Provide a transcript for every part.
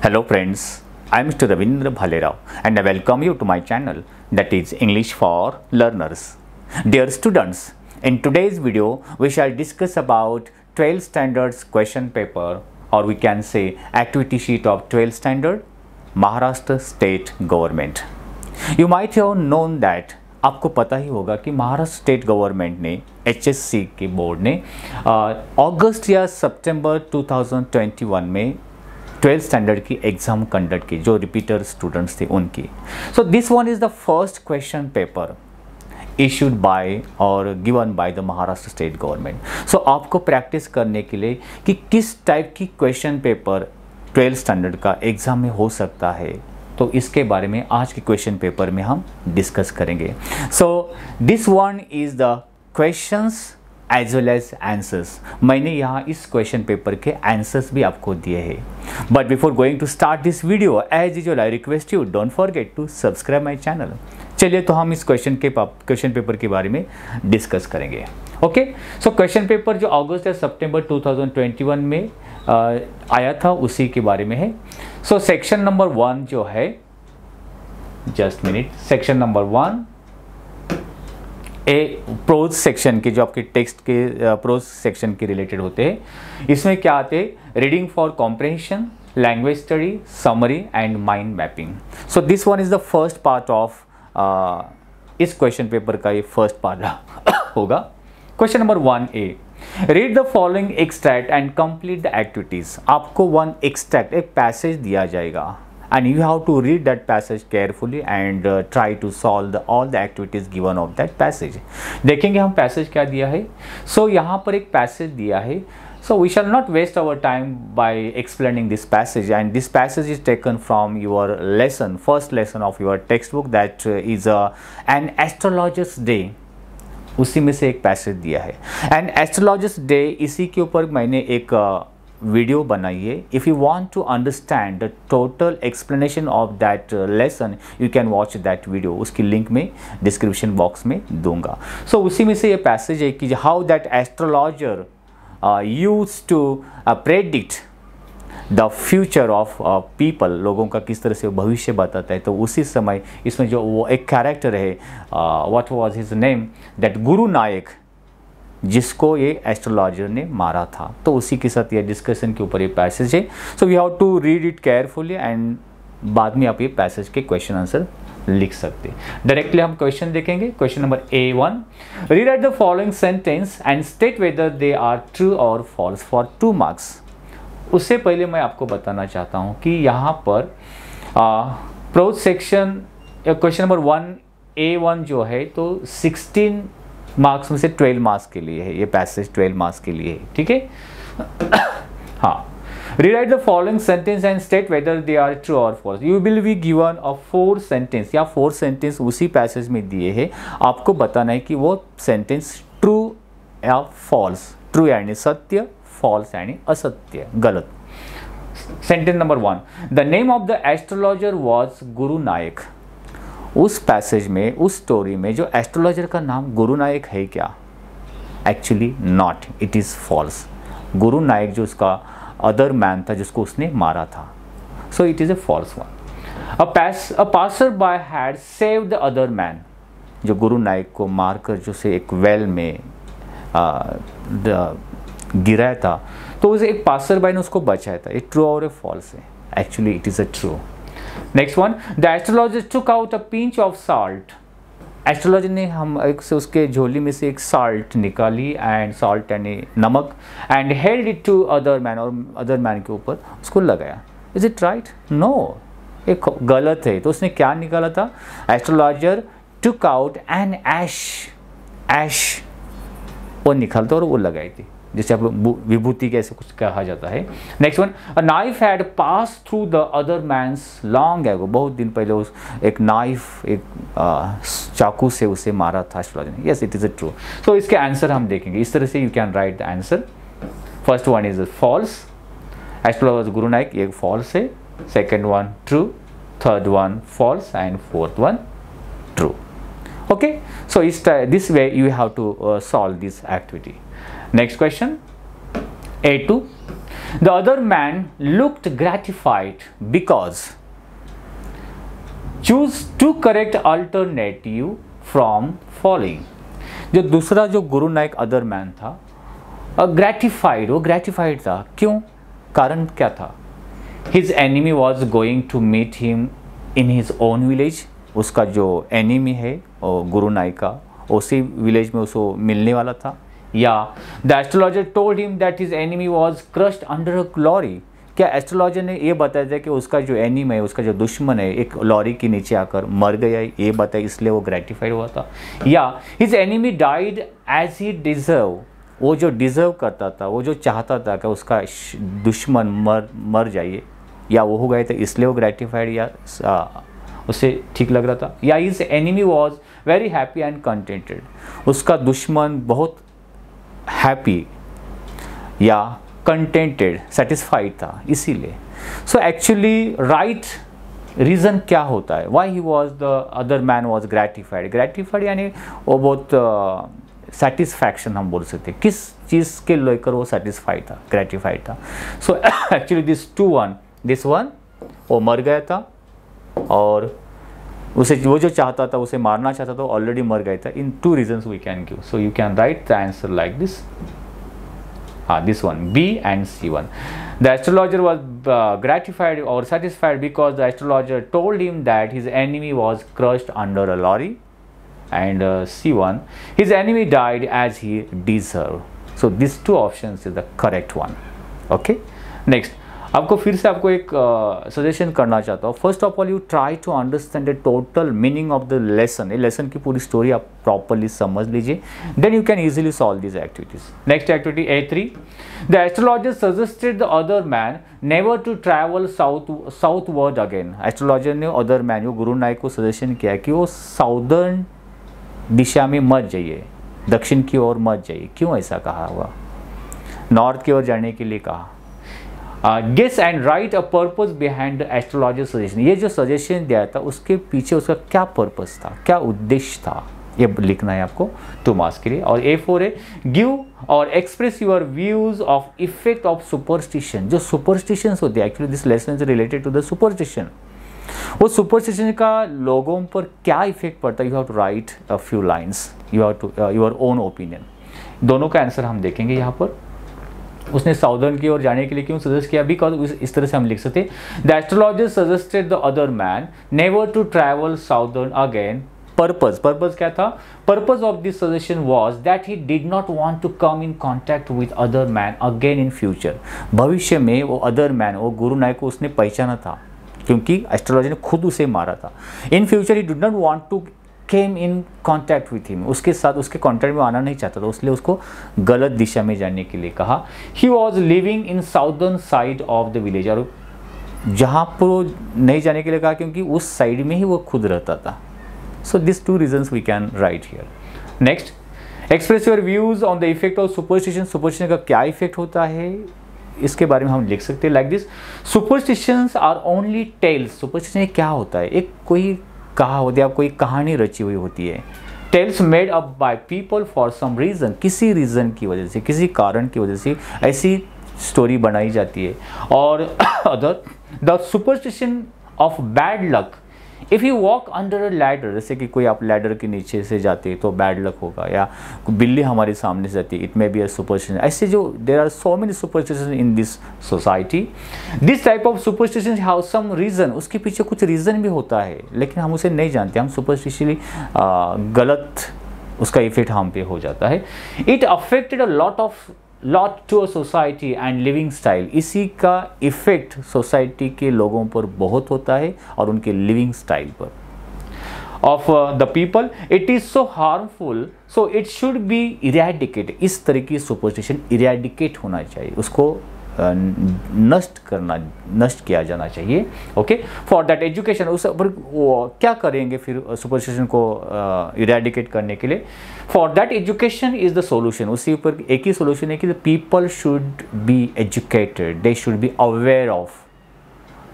Hello friends, I am Mr. Ravindra Bhalerao and I welcome you to my channel that is English for Learners. Dear students, in today's video we shall discuss about 12th standards question paper, or we can say activity sheet of 12th standard Maharashtra State Government. You might have known that आपको पता ही होगा कि Maharashtra state government ने HSC के board ने अगस्त या सितंबर 2021 में 12th standard की एग्जाम कंडक्ट की, जो रिपीटर स्टूडेंट्स थे उनकी. So this one is the first question paper issued by or given by the Maharashtra state government. So आपको प्रैक्टिस करने के लिए कि किस टाइप की क्वेश्चन पेपर 12th स्टैंडर्ड का एग्जाम में हो सकता है, तो इसके बारे में आज के क्वेश्चन पेपर में हम डिस्कस करेंगे. So this one is the questions as well as answers. मैंने यहाँ इस क्वेश्चन पेपर के आंसर्स भी आपको दिए हैं. But before going to start this video, as usual I request you don't forget to subscribe my channel. चलिए तो हम इस क्वेश्चन पेपर के बारे में डिस्कस करेंगे. ओके, सो क्वेश्चन पेपर जो अगस्त या सितंबर 2021 में आया था उसी के बारे में है. सो सेक्शन नंबर 1 जो है, जस्ट मिनट, सेक्शन नंबर 1 ए प्रोज सेक्शन के, जो आपके टेक्स्ट के प्रोज सेक्शन के रिलेटेड होते हैं. इसमें क्या आते हैं? Reading for comprehension, language study, summary and mind mapping. So this one is the first part of इस क्वेश्चन पेपर का ये फर्स्ट पार्ट होगा. Question number 1A, read the following extract and complete the activities. आपको one extract, एक passage दिया जाएगा and you have to read that passage carefully and try to solve all the activities given of that passage. देखेंगे हम passage क्या दिया है. सो यहाँ पर एक पैसेज दिया है. So we shall not waste our time by explaining this passage, and this passage is taken from your lesson, first lesson of your textbook, that is an astrologer's day. उसी में से एक पैसेज दिया है. And astrologers day, इसी के ऊपर मैंने एक वीडियो बनाई है. If you want to understand the total explanation of that lesson, you can watch that video. उसकी लिंक में डिस्क्रिप्शन बॉक्स में दूंगा. सो उसी में से ये पैसेज है कि how that astrologer use to predict the future of people. लोगों का किस तरह से भविष्य बताता है. तो उसी समय इसमें जो वो एक कैरेक्टर है, what was his name, that गुरु नायक, जिसको ये एस्ट्रोलॉजर ने मारा था. तो उसी के साथ ये डिस्कशन के ऊपर ये पैसेज है. So we have to read it carefully and बाद में आप ये पैसेज के क्वेश्चन आंसर लिख सकते हैं. डायरेक्टली हम क्वेश्चन देखेंगे. Question number A1, read out the following sentence and state whether they are true और फॉल्स फॉर 2 मार्क्स. उससे पहले मैं आपको बताना चाहता हूँ कि यहाँ पर pros section question number 1A1 जो है, तो 16 मार्क्स में से 12 मार्क्स के लिए है. ये पैसेज 12 मार्क्स के लिए है. ठीक है. हाँ, rewrite the following sentence and state whether they are true और false. You will be given a 4 sentence, या 4 सेंटेंस उसी पैसेज में दिए हैं. आपको बताना है कि वो सेंटेंस ट्रू या फॉल्स. ट्रू यानी सत्य, फॉल्स यानी असत्य, गलत. Sentence number 1, the name of the astrologer was गुरु नायक. उस पैसेज में, उस स्टोरी में जो एस्ट्रोलॉजर का नाम गुरु नायक है क्या? Actually not, it is false. Guru Nayak जो उसका अदर मैन था जिसको उसने मारा था. So it is a false one. A passer by had saved the other man. जो गुरु नायक को मारकर जो से एक वेल में गिराया था, तो उसे एक पासर बाय ने उसको बचाया था. ये ट्रू और ए फॉल्स है? Actually it is a true. Next one, the astrologer took out a pinch of salt. Astrologer ने हम एक से उसके झोली में से एक साल्ट निकाली, एंड साल्ट यानी नमक, and held it to other man, और अदर मैन के ऊपर उसको लगाया. Is it right? नो, एक गलत है. तो उसने क्या निकाला था? एस्ट्रोलॉजर टुक आउट एन ऐश वो निकालता और वो लगाई थी, जिसे आप विभूति के ऐसे कुछ कहा जाता है. Next one, a knife had pass through the other man's long ago. बहुत दिन पहले उस एक नाइफ, एक चाकू से उसे मारा था एस्ट्रोलॉजर ने. Yes, it is a true. तो इसके आंसर हम देखेंगे. इस तरह से you can write the answer. First one is false, astrologer Guru Nayak, ये फॉल्स है. Second one true, third one false, and fourth one true. Okay, so this way you have to solve this activity. Next question, A2, the other man looked gratified because choose to correct alternative from following. जो दूसरा जो Guru Nayak other man था, gratified, वो gratified था। क्यों? कारण क्या था? His enemy was going to meet him in his own village. उसका जो एनिमी है गुरु नायक का, उसी विलेज में उसको मिलने वाला था। या the astrologer told him that his enemy was crushed under a lorry. क्या एस्ट्रोलॉजर ने ये बताया था कि उसका जो एनिमी है, उसका जो दुश्मन है, एक लॉरी के नीचे आकर मर गया, ये बताया, इसलिए वो ग्रेटिफाइड हुआ था। या his enemy died as he deserve. वो जो डिजर्व करता था, वो जो चाहता था कि उसका दुश्मन मर जाइए, या वो हो गए थे इसलिए वो ग्रेटिफाइड, या उसे ठीक लग रहा था। या his enemy was very happy and contented. उसका दुश्मन बहुत हैप्पी या कंटेंटेड, सेटिस्फाइड था, इसीलिए। सो एक्चुअली राइट रीज़न क्या होता है? Why he was the other man was gratified. Gratified यानी वो बहुत सेटिस्फैक्शन हम बोल सकते हैं, किस चीज़ के लेकर वो सेटिस्फाइड था, ग्रेटिफाइड था। सो एक्चुअली दिस वन वो मर गया था, और उसे वो जो चाहता था, उसे मारना चाहता था, ऑलरेडी मर गया था। इन 2 reasons we can give. So you can write the answer like this. This one, B and C1. The astrologer was gratified or satisfied because the astrologer told him that his enemy was crushed under a lorry. And C1, his enemy died as he deserved. So these 2 options is the correct one. Okay. Next. आपको फिर से आपको एक suggestion करना चाहता हूँ। First of all you try to understand the total meaning of the lesson. ये lesson की पूरी स्टोरी आप प्रॉपरली समझ लीजिए, then you can easily solve this activities. Next activity A3, the astrologer suggested the other man never to travel southward again. Astrologer ने other man, जो गुरु नायक को suggestion किया कि वो साउदर्न दिशा में मत जाइए, दक्षिण की ओर मत जाइए। क्यों ऐसा कहा हुआ? नॉर्थ की ओर जाने के लिए कहा। Guess and write a purpose behind the astrologer suggestion. ये जो सजेशन दिया था उसके पीछे उसका क्या पर्पस था, क्या उद्देश्य था, ये लिखना है आपको 2 मार्क्स के लिए। और A4 है, गिव और express your views of effect of superstition. जो सुपरस्टिशंस होते हैं, actually this lesson is related to the superstition. वो सुपरस्टिशन का लोगों पर क्या इफेक्ट पड़ता है, you have to write a few lines, you have to your own opinion. दोनों का आंसर हम देखेंगे यहाँ पर। उसने साउदर्न की ओर जाने के लिए क्यों सजेस्ट किया? बिकॉज इस तरह से हम लिख सकते, the astrologer suggested the other man never to travel southern again. Purpose क्या था? Purpose of this suggestion was that he did not want to come in contact with other man again in future. भविष्य में वो other man, वो गुरु नायक को उसने पहचाना था, क्योंकि एस्ट्रोलॉजर ने खुद उसे मारा था। In future he did not want to came in contact with him. उसके साथ उसके कॉन्टैक्ट में आना नहीं चाहता था, इसलिए उसको गलत दिशा में जाने के लिए कहा। He was living in southern side of the village. और जहाँ पर वो नहीं जाने के लिए कहा, क्योंकि उस साइड में ही वो खुद रहता था। So this 2 reasons we can write here. Next, express your views on the effect of superstition. Superstition का क्या इफेक्ट होता है, इसके बारे में हम लिख सकते हैं like this, superstitions are only tales. Superstition क्या होता है? एक कोई कहा होती है, कोई कहानी रची हुई होती है। Tales made up by people for some reason, किसी रीजन की वजह से, किसी कारण की वजह से ऐसी स्टोरी बनाई जाती है। और other the superstition of bad luck, if you walk under a ladder, जैसे कि कोई आप लैडर के नीचे से जाते तो बैड लक होगा, या बिल्ली हमारे सामने से जाती, it may be a superstition. ऐसे जो there are so many superstition in this society. This type of superstition have some reason, उसके पीछे कुछ रीज़न भी होता है, लेकिन हम उसे नहीं जानते। हम सुपरस्टिशनली गलत उसका इफेक्ट हम पे हो जाता है। It affected a lot to a society and living style. इसी का इफेक्ट सोसाइटी के लोगों पर बहुत होता है और उनके लिविंग स्टाइल पर of the people. It is so harmful, so it should be eradicated. इस तरह की सुपरस्टिशन इरेडिकेट होना चाहिए, उसको नष्ट किया जाना चाहिए। ओके, फॉर दैट एजुकेशन, उस पर क्या करेंगे फिर सुपरस्टिशन को इरेडिकेट करने के लिए? For that education is the solution. उसी ऊपर एक ही सोल्यूशन है कि people should be educated, they should be aware of.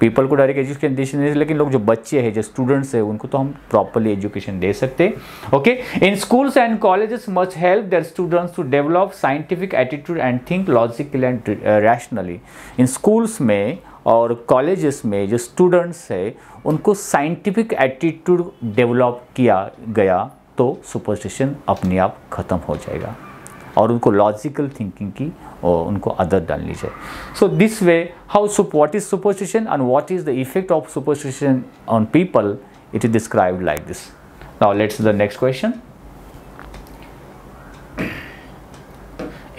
People को डायरेक्ट एजुकेशन दे सकते, लेकिन लोग जो बच्चे हैं, जो स्टूडेंट्स हैं, उनको तो हम प्रॉपरली एजुकेशन दे सकते हैं। Okay, in schools and colleges must help their students to develop scientific attitude and think logically and rationally. In schools में और कॉलेजेस में जो स्टूडेंट्स है उनको साइंटिफिक एटीट्यूड डेवलप किया गया तो सुपरस्टिशन अपने आप ख़त्म हो जाएगा और उनको लॉजिकल थिंकिंग की और उनको आदत डालनी चाहिए। So this way how what is superstition and what is the effect of superstition on people, it is described like this. Now let's the next question.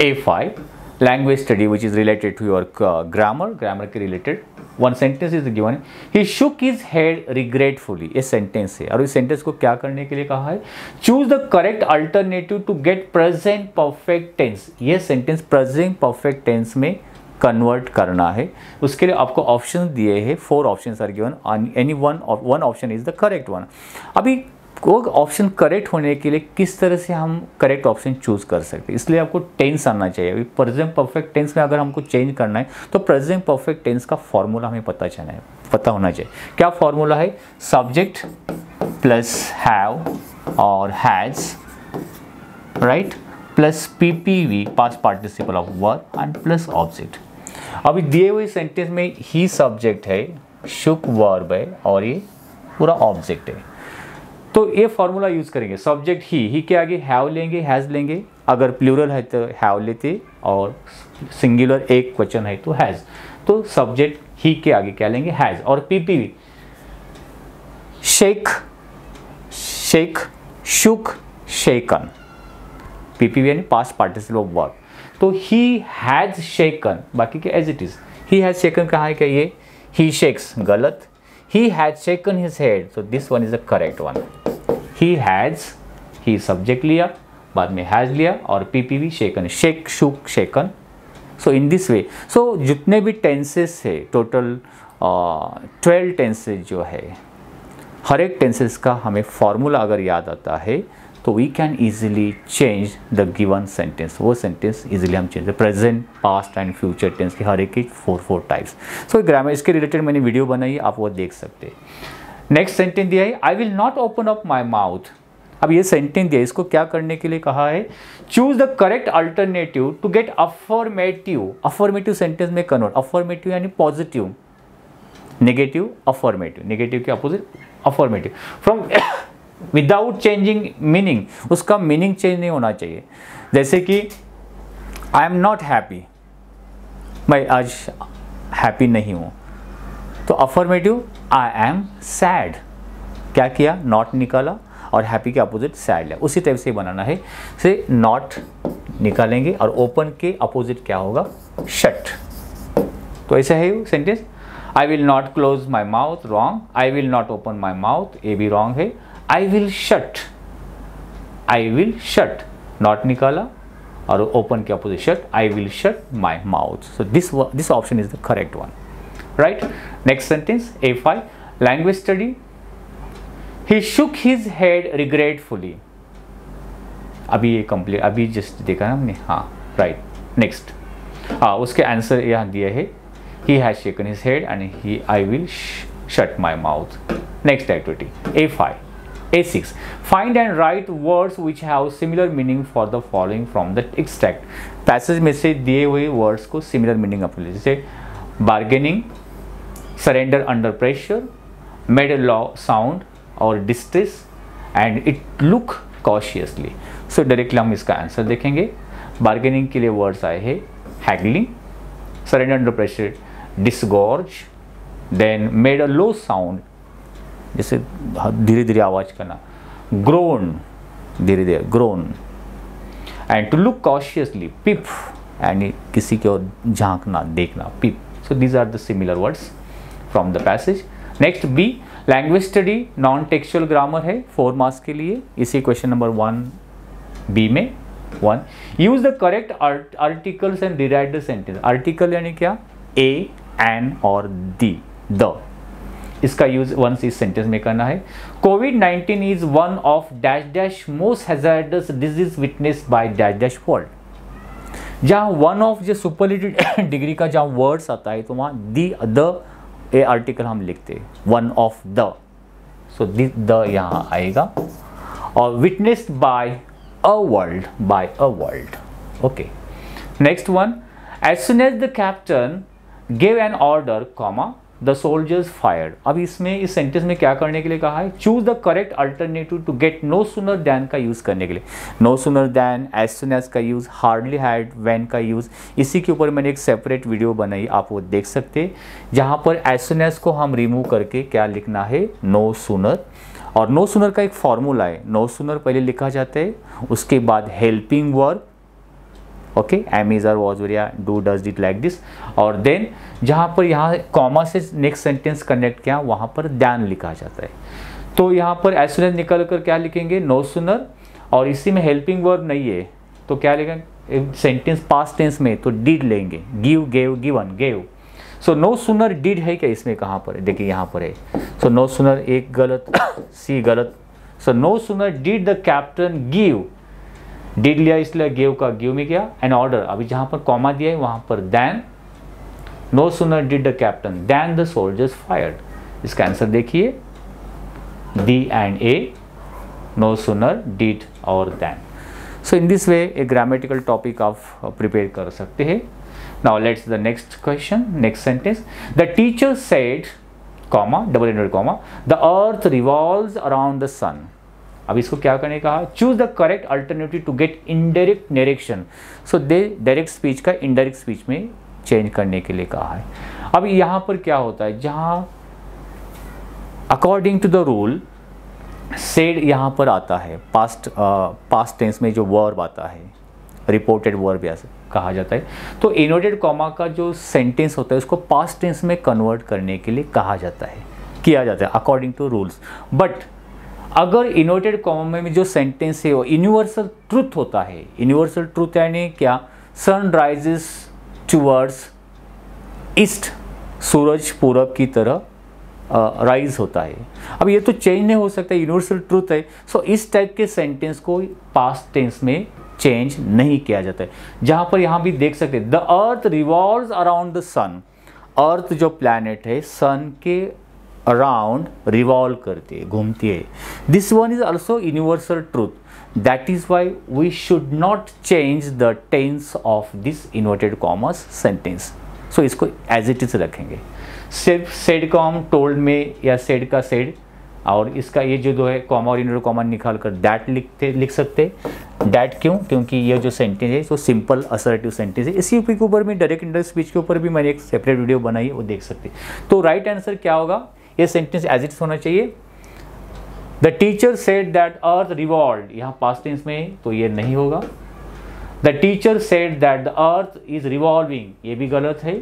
A5 language study which is related to your grammar के related one sentence is given, he shook his head regretfully, ये sentence है और इस sentence को क्या करने के लिए कहा है, choose the correct alternative to get present perfect tense। ये sentence present perfect tense में कन्वर्ट करना है, उसके लिए आपको ऑप्शन दिए हैं, 4 options are given, any one option is the correct one. अभी वो ऑप्शन करेक्ट होने के लिए किस तरह से हम करेक्ट ऑप्शन चूज कर सकते हैं, इसलिए आपको टेंस आना चाहिए। अभी प्रेजेंट परफेक्ट टेंस में अगर हमको चेंज करना है तो प्रेजेंट परफेक्ट टेंस का फॉर्मूला हमें पता होना चाहिए। क्या फॉर्मूला है, सब्जेक्ट प्लस हैव और has, right, plus PPV past participle of verb and plus object. अभी दिए हुए सेंटेंस में ही सब्जेक्ट है, शुक वर्ब है और ये पूरा ऑब्जेक्ट है, तो ये फॉर्मूला यूज करेंगे। सब्जेक्ट ही के आगे हैव लेंगे, हैज लेंगे, अगर प्लूरल है तो हैव लेते और सिंगुलर एक क्वेश्चन है तो हैज, तो सब्जेक्ट ही के आगे क्या लेंगे, हैज। और PPV shake, shook, shaken, PPV यानी पास्ट पार्टिसिपल ऑफ वर्ब, तो ही हैज शेकन, बाकी के as it is. He has shaken कहा है क्या, ये ही शेक्स गलत, he had shaken his head, so this one is the correct one। he has, he subject लिया, बाद में has लिया और PPV shaken, shake, shook, shaken। so in this way, so जितने भी tenses है टोटल 12 tenses जो है, हर एक tenses का हमें फॉर्मूला अगर याद आता है तो we can easily change the given sentence, वो सेंटेंस ईजिली हम change, present past and future tense के हर एक की 4 टाइप्स। सो ग्रामर इसके रिलेटेड मैंने वीडियो बनाई है, आप वो देख सकते हैं। नेक्स्ट सेंटेंस दिया है, I will not open up my mouth. अब ये सेंटेंस दिया है, इसको क्या करने के लिए कहा है, choose the correct alternative to get affirmative. Affirmative sentence में कन्वर्ट, अफर्मेटिव यानी पॉजिटिव, नेगेटिव अफर्मेटिव, नेगेटिव के opposite affirmative, from without changing meaning, उसका मीनिंग चेंज नहीं होना चाहिए। जैसे कि आई एम नॉट हैप्पी, मैं आज हैप्पी नहीं हूँ, तो अफर्मेटिव आई एम सैड, क्या किया, नॉट निकाला और हैप्पी के अपोजिट सैड लिया, उसी टाइप से बनाना है। से नॉट निकालेंगे और ओपन के अपोजिट क्या होगा, शट। तो ऐसा है sentence, I will not close my mouth, wrong, I will not open my mouth, ये भी रॉन्ग है। I will shut, I will shut, not निकाला और open के opposite shut, I will shut my mouth। so this option is the correct one, right? Next sentence, A5 language study, he shook his head regretfully। अभी ये complete, अभी just देखा ना हमने, हाँ right। next, हाँ उसके आंसर यहाँ दिया है, he has shaken his head and I will shut my mouth। next activity, A5 A6 find and write words which have similar meaning for the following from the extract। Passage में से दिए हुए words को similar meaning अपने, जैसे bargaining, surrender under pressure, made a low sound और distress and it look cautiously. So directly हम इसका आंसर देखेंगे। बार्गेनिंग के लिए वर्ड्स आए हैं haggling, surrender under pressure disgorge, then made a low sound, जैसे धीरे धीरे आवाज करना, ग्रोन, धीरे धीरे groan, and to look cautiously peep, and किसी की ओर झांकना, देखना, peep. So these are the similar words from the passage. Next B language study, non textual grammar है 4 मार्क्स के लिए, इसी क्वेश्चन नंबर 1 बी में 1 use the correct articles and rewrite the sentence. Article यानी क्या, ए, एन और the, the, इसका use once इस सेंटेंस में करना है। कोविड-19 is one of dash dash most hazardous disease witness by dash dash world. जहाँ वन ऑफ जो सुपरलेटिव डिग्री का जहाँ वर्ड्स आता है तो वहाँ दी, द ये आर्टिकल हम लिखते one of the, so the यहाँ आएगा, और witnessed by a world, okay. Next one, as soon as the captain give an order comma the soldiers fired. अब इसमें इस सेंटेंस में क्या करने के लिए कहा है, choose the correct alternative to get no sooner than का यूज करने के लिए। No sooner than, as soon as का यूज, हार्डली हैड, व्हेन का यूज, इसी के ऊपर मैंने एक सेपरेट वीडियो बनाई, आप वो देख सकते हैं, जहां पर एज सुन एज को हम रिमूव करके क्या लिखना है, नो सूनर। और नो सूनर का एक फॉर्मूला है, नो सूनर पहले लिखा जाता है, उसके बाद helping verb, okay, am is are was या do does did like this, और देन जहाँ पर यहाँ कॉमा से नेक्स्ट सेंटेंस कनेक्ट किया वहाँ पर दैन लिखा जाता है। तो यहाँ पर एज सून एज निकल कर क्या लिखेंगे, नो सूनर, और इसी में हेल्पिंग वर्ब नहीं है तो क्या लिखेंगे, सेंटेंस पास्ट टेंस में तो डिड लेंगे, give, gave, given, gave. So no sooner did है क्या इसमें, कहाँ पर है, देखिए यहाँ पर है। सो नो सूनर एक गलत, सी गलत। So no sooner did the captain give, did लिया इसलिए गिव का गिव में किया, एन ऑर्डर, अभी जहां पर कॉमा दिया है वहां पर then, no sooner did the captain than the soldiers fired. इसका आंसर देखिए, D and A, no sooner, did और than. So in this way a grammatical topic आप प्रिपेयर कर सकते हैं। Now let's the next question, next sentence, the teacher said comma, double inverted comma, the earth revolves around the sun. अब इसको क्या करने कहा, choose the correct alternative to get indirect narration. So they direct speech का indirect speech में change करने के लिए कहा है। अब यहां पर क्या होता है, जहां according to the rule said यहां पर आता है, पास्ट टेंस में जो वर्ब आता है, रिपोर्टेड वर्ब ऐसे कहा जाता है, तो इनवर्टेड कॉमा का जो सेंटेंस होता है उसको पास्ट टेंस में कन्वर्ट करने के लिए कहा जाता है, किया जाता है अकॉर्डिंग टू रूल्स। बट अगर इनवर्टेड कॉमा में जो सेंटेंस है वो यूनिवर्सल ट्रूथ होता है, यूनिवर्सल ट्रूथ यानी क्या, सन राइजेस टुवर्ड्स ईस्ट, सूरज पूरब की तरह राइज होता है। अब ये तो चेंज नहीं हो सकता, यूनिवर्सल ट्रूथ है। सो इस टाइप के सेंटेंस को पास्ट टेंस में चेंज नहीं किया जाता है। जहां पर यहां भी देख सकते हैं, the earth revolves around the sun, earth जो प्लैनेट है सन के अराउंड रिवॉल्व करती है, घूमती है। This one is also universal truth, that is why we should not change the tense of this inverted commas sentence. सो इसको एज इट इज रखेंगे। सिर्फ सेड को हम टोल्ड में या सेड का सेड, और इसका ये जो है कॉमा और इन्वर्टेड कॉमा निकाल कर दैट लिख सकते। दैट क्यों, क्योंकि ये जो सेंटेंस है वो सिंपल असर्टिव सेंटेंस है। इसी के ऊपर में डायरेक्ट इंडायरेक्ट स्पीच के ऊपर भी मैंने एक सेपरेट वीडियो बनाई है, वो देख सकते। तो राइट आंसर क्या होगा, ये सेंटेंस एज इट होना चाहिए। The teacher said that earth revolved, यहाँ पास्ट टेंस में तो ये नहीं होगा। The teacher said that the earth is revolving, ये भी गलत है,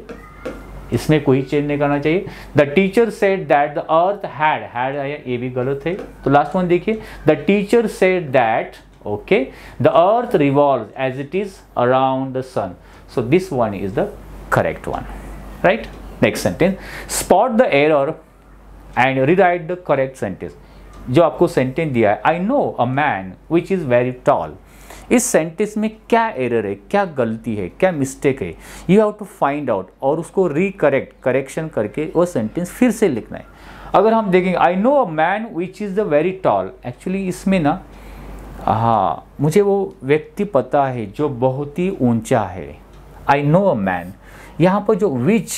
इसमें कोई चेंज नहीं करना चाहिए। The teacher said that the earth had आया, ये भी गलत है। तो लास्ट वन देखिए, the teacher said that, okay, the earth revolves as it is around the sun. So this one is the correct one, right. Next sentence, spot the error and rewrite the correct sentence. जो आपको sentence दिया है, I know a man which is very tall, इस sentence में क्या error है, क्या गलती है, क्या मिस्टेक है, you have to find out और उसको करेक्शन करके वो सेंटेंस फिर से लिखना है। अगर हम देखेंगे आई know a man which is the very tall, actually इसमें ना, हाँ, मुझे वो व्यक्ति पता है जो बहुत ही ऊंचा है। आई नो अ मैन, यहाँ पर जो विच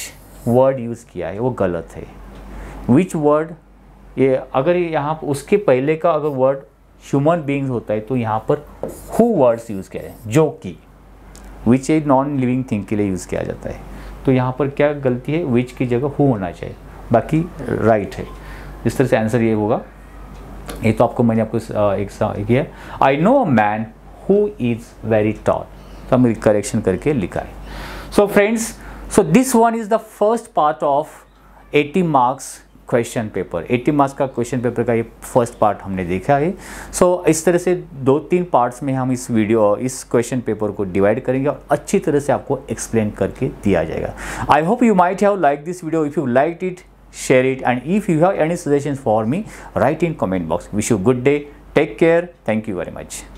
वर्ड यूज़ किया है वो गलत है। विच वर्ड, ये अगर यहाँ उसके पहले का अगर वर्ड ह्यूमन बीइंग्स होता है तो यहाँ पर हु वर्ड्स यूज़ किया है, जो कि विच एक नॉन लिविंग थिंग के लिए यूज़ किया जाता है। तो यहाँ पर क्या गलती है, विच की जगह हु होना चाहिए, बाकी राइट है। इस तरह से आंसर ये होगा। ये तो आपको मैंने आपको एक किया, आई know a man who is very tall, तो हमने करेक्शन करके लिखा है। So friends, so this one is the first part of 80 marks question paper. 80 marks का क्वेश्चन पेपर का ये फर्स्ट पार्ट हमने देखा है। सो इस तरह से 2-3 पार्ट्स में हम इस क्वेश्चन पेपर को डिवाइड करेंगे और अच्छी तरह से आपको एक्सप्लेन करके दिया जाएगा। I hope you might have like this video. If you like it, share it, and if you have any suggestions for me, write in comment box. Wish you good day, take care, thank you very much.